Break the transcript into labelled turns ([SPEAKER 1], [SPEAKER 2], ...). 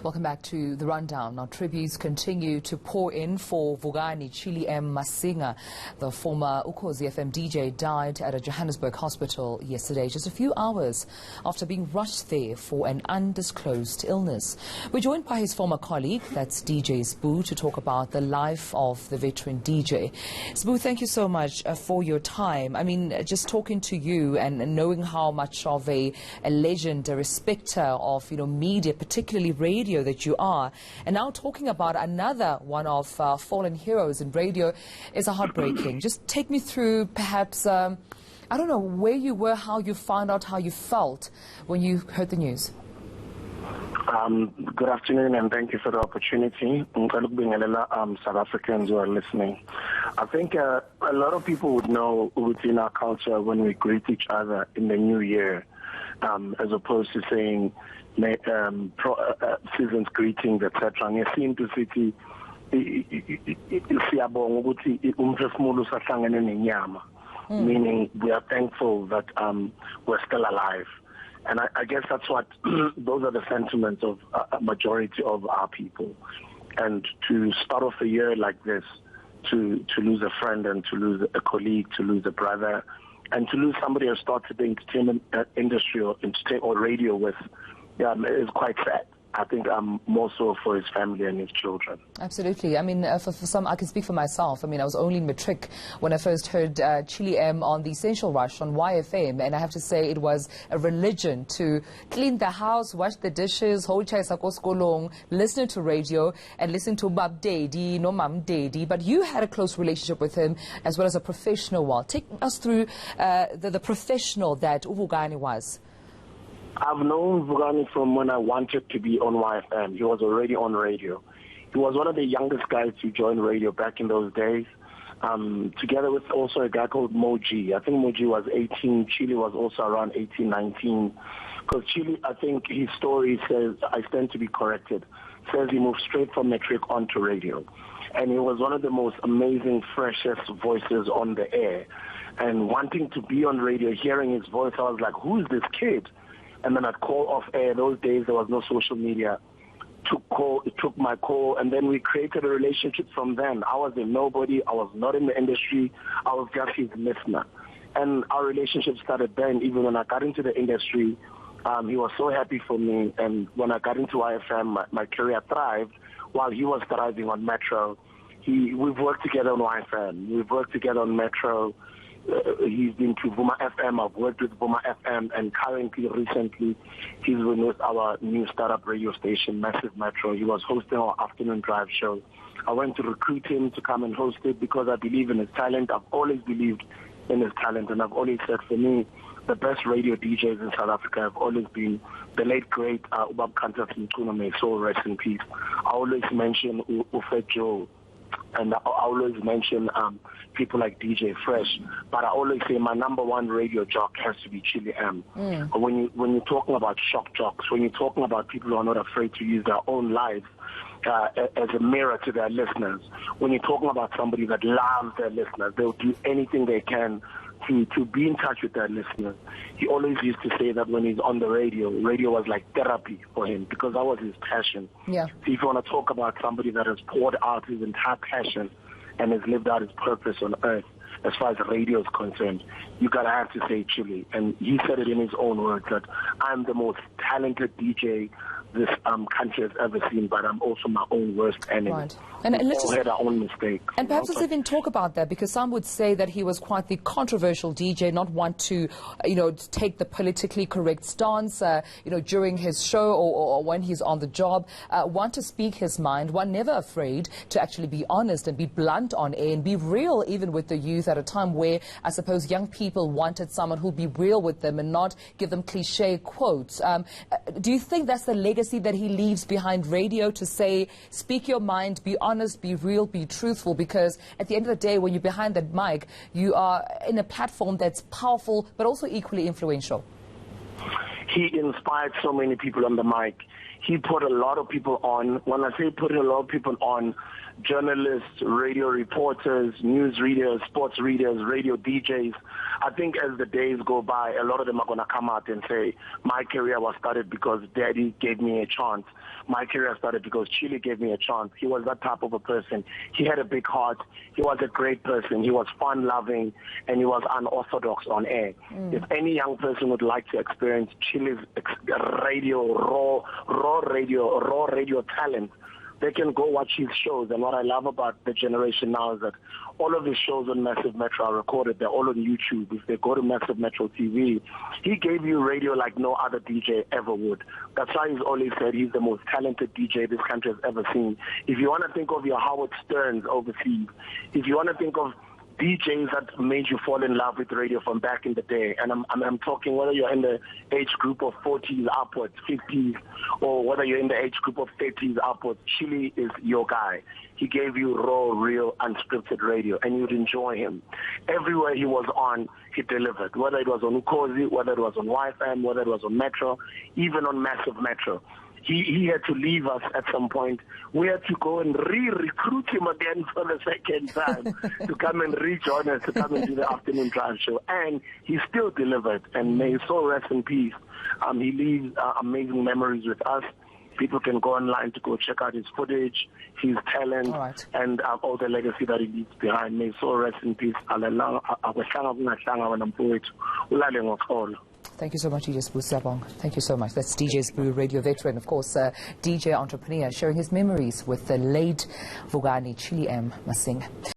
[SPEAKER 1] Welcome back to the rundown. Now, tributes continue to pour in for Vukani Chilli M Masinga. The former Ukhozi FM DJ died at a Johannesburg hospital yesterday, just a few hours after being rushed there for an undisclosed illness. We're joined by his former colleague, that's DJ Sbu, to talk about the life of the veteran DJ. Sbu, thank you so much for your time. I mean, just talking to you and knowing how much of a legend, a respecter of, media, particularly radio, that you are, and now talking about another one of fallen heroes in radio is a heartbreaking. Just take me through perhaps, I don't know, where you were, how you found out, how you felt when you heard the news.
[SPEAKER 2] Good afternoon, and thank you for the opportunity. South Africans who are listening. I think a lot of people would know within our culture when we greet each other in the new year, as opposed to saying season's greetings, etc. Ngesintu sithi siyabonga ukuthi umphefumulo usahlangene nenyama, meaning we are thankful that we're still alive. And I guess that's what, those are the sentiments of a majority of our people. And to start off a year like this, to lose a friend and to lose a colleague, to lose a brother, and to lose somebody who started the entertainment industry or radio with, is quite sad. I think more so for his family and his children.
[SPEAKER 1] Absolutely. I mean, for some, I can speak for myself. I mean, I was only in matric when I first heard Chillie M on the Essential Rush on YFM, and I have to say it was a religion to clean the house, wash the dishes, hold chai sakoskolong, listen to radio, and listen to Bab Daddy, no Mam Daddy. But you had a close relationship with him as well as a professional one. Take us through the professional that Vukani was.
[SPEAKER 2] I've known Vukani from when I wanted to be on YFM. He was already on radio. He was one of the youngest guys to join radio back in those days, together with also a guy called Moji. I think Moji was 18. Chillie was also around 18, 19. Because Chillie, I think his story says, I stand to be corrected, says he moved straight from matric onto radio. And he was one of the most amazing, freshest voices on the air. And wanting to be on radio, hearing his voice, I was like, who is this kid? And then I'd call off air. Those days there was no social media. Took my call, and then we created a relationship from then. I was a nobody. I was not in the industry. I was just his listener. And our relationship started then. Even when I got into the industry, he was so happy for me. And when I got into IFM, my career thrived while he was thriving on Metro. We've worked together on YFM. We've worked together on Metro. He's been to Vuma FM. I've worked with Vuma FM, and currently, recently, he's been with our new startup radio station, Massive Metro. He was hosting our afternoon drive show. I went to recruit him to come and host it because I believe in his talent. I've always believed in his talent, and I've always said, for me, the best radio DJs in South Africa have always been the late, great Ubab Kanta Mchuna, may soul rest in peace. I always mention Ufet Joe. And I always mention people like DJ Fresh, but I always say my number one radio jock has to be Chillie M. When you're talking about shock jocks, when you're talking about people who are not afraid to use their own lives as a mirror to their listeners, when you're talking about somebody that loves their listeners, they'll do anything they can to be in touch with their listeners. He always used to say that when he's on the radio was like therapy for him because that was his passion.
[SPEAKER 1] Yeah.
[SPEAKER 2] So if you want to talk about somebody that has poured out his entire passion and has lived out his purpose on earth, as far as radio is concerned, you gotta have to say Chillie. And he said it in his own words that I'm the most talented DJ this country has ever seen, but I'm also my own worst enemy.
[SPEAKER 1] Right. And let's
[SPEAKER 2] all had our own mistakes.
[SPEAKER 1] And perhaps let's even talk about that, because some would say that he was quite the controversial DJ, not want to, take the politically correct stance, during his show or when he's on the job, want to speak his mind, one never afraid to actually be honest and be blunt on air and be real even with the youth at a time where I suppose young people wanted someone who'll be real with them and not give them cliche quotes. Do you think that's the legacy that he leaves behind radio, to say, speak your mind, be honest, be real, be truthful? Because at the end of the day, when you're behind that mic, you are in a platform that's powerful but also equally influential.
[SPEAKER 2] He inspired so many people on the mic. He put a lot of people on. When I say put a lot of people on, journalists, radio reporters, news readers, sports readers, radio DJs. I think as the days go by, a lot of them are going to come out and say, my career was started because Daddy gave me a chance. My career started because Chillie gave me a chance. He was that type of a person. He had a big heart. He was a great person. He was fun-loving, and he was unorthodox on air. If any young person would like to experience Chillie's radio, raw radio talent, they can go watch his shows. And what I love about the generation now is that all of his shows on Massive Metro are recorded. They're all on YouTube. If they go to Massive Metro TV, he gave you radio like no other DJ ever would. That's why he's always said he's the most talented DJ this country has ever seen. If you want to think of your Howard Sterns overseas, if you want to think of DJs that made you fall in love with radio from back in the day, and I'm talking whether you're in the age group of 40s upwards, 50s, or whether you're in the age group of 30s upwards, Chillie is your guy. He gave you raw, real, unscripted radio, and you'd enjoy him. Everywhere he was on, he delivered, whether it was on Ukhozi, whether it was on YFM, whether it was on Metro, even on Massive Metro. He had to leave us at some point. We had to go and re-recruit him again for the second time to come and rejoin us, to come and do the afternoon drive show. And he still delivered, and may his soul rest in peace. He leaves amazing memories with us. People can go online to go check out his footage, his talent, and all the legacy that he leaves behind. May his soul rest in peace.
[SPEAKER 1] Thank you so much, DJ Sbu Sabong. Thank you so much. That's DJ Sbu, radio veteran, of course, DJ entrepreneur, sharing his memories with the late Vukani Chilli M Masinga.